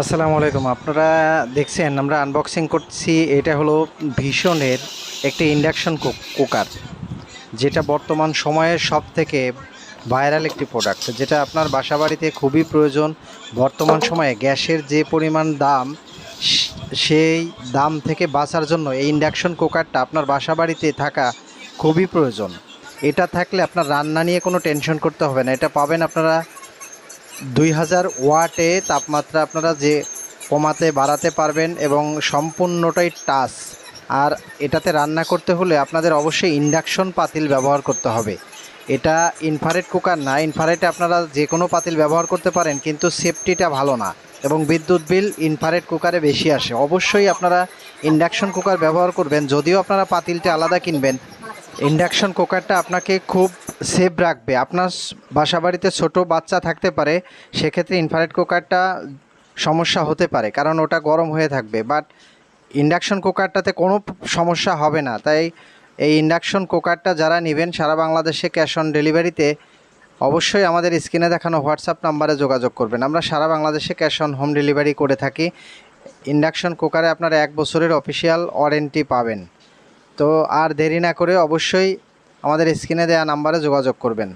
আসসালামু আলাইকুম। আপনারা দেখছেন আমরা আনবক্সিং করছি। এটা হলো ভীষণের একটি ইন্ডাকশন কুকার, যেটা বর্তমান সময়ের সবথেকে ভাইরাল একটি প্রোডাক্ট, যেটা আপনার বাসাবাড়িতে খুবই প্রয়োজন। বর্তমান সময়ে গ্যাসের যে পরিমাণ দাম, সেই দাম থেকে বাঁচার জন্য এই ইন্ডাকশন কুকারটা আপনার বাসাবাড়িতে থাকা খুবই প্রয়োজন। এটা থাকলে আপনার রান্না নিয়ে কোনো টেনশন করতে হবে না। এটা পাবেন আপনারা 2000 ওয়াটে তাপমাত্রা আপনারা যে কমাতে বাড়াতে পারবেন, এবং সম্পূর্ণটাই টাচ। আর এটাতে রান্না করতে হলে আপনাদের অবশ্যই ইন্ডাকশন পাতিল ব্যবহার করতে হবে। এটা ইনফ্রারেড কুকার না। ইনফ্রারেডে আপনারা যে কোনো পাতিল ব্যবহার করতে পারেন, কিন্তু সেফটিটা ভালো না এবং বিদ্যুৎ বিল ইনফ্রারেড কুকারে বেশি আসে। অবশ্যই আপনারা ইন্ডাকশন কুকার ব্যবহার করবেন। যদিও আপনারা পাতিলটা আলাদা কিনবেন, ইন্ডাকশন কুকারটা আপনাকে খুব সেফ রাখবে। আপনার বাসাবাড়িতে ছোট বাচ্চা থাকতে পারে, সেক্ষেত্রে ইনফ্রারেড কুকারটা সমস্যা হতে পারে, কারণ ওটা গরম হয়ে থাকবে। বাট ইন্ডাকশন কুকারটাতে কোনো সমস্যা হবে না। তাই এই ইন্ডাকশন কুকারটা যারা নেবেন, সারা বাংলাদেশে ক্যাশ অন ডেলিভারিতে অবশ্যই আমাদের স্ক্রিনে দেখানো হোয়াটসঅ্যাপ নাম্বারে যোগাযোগ করবেন। আমরা সারা বাংলাদেশে ক্যাশ অন হোম ডেলিভারি করে থাকি। ইন্ডাকশন কুকারে আপনারা 1 বছরের অফিসিয়াল ওয়ারেন্টি পাবেন। তো আর দেরি না করে অবশ্যই আমাদের স্ক্রিনে দেওয়া নাম্বারে যোগাযোগ করবেন।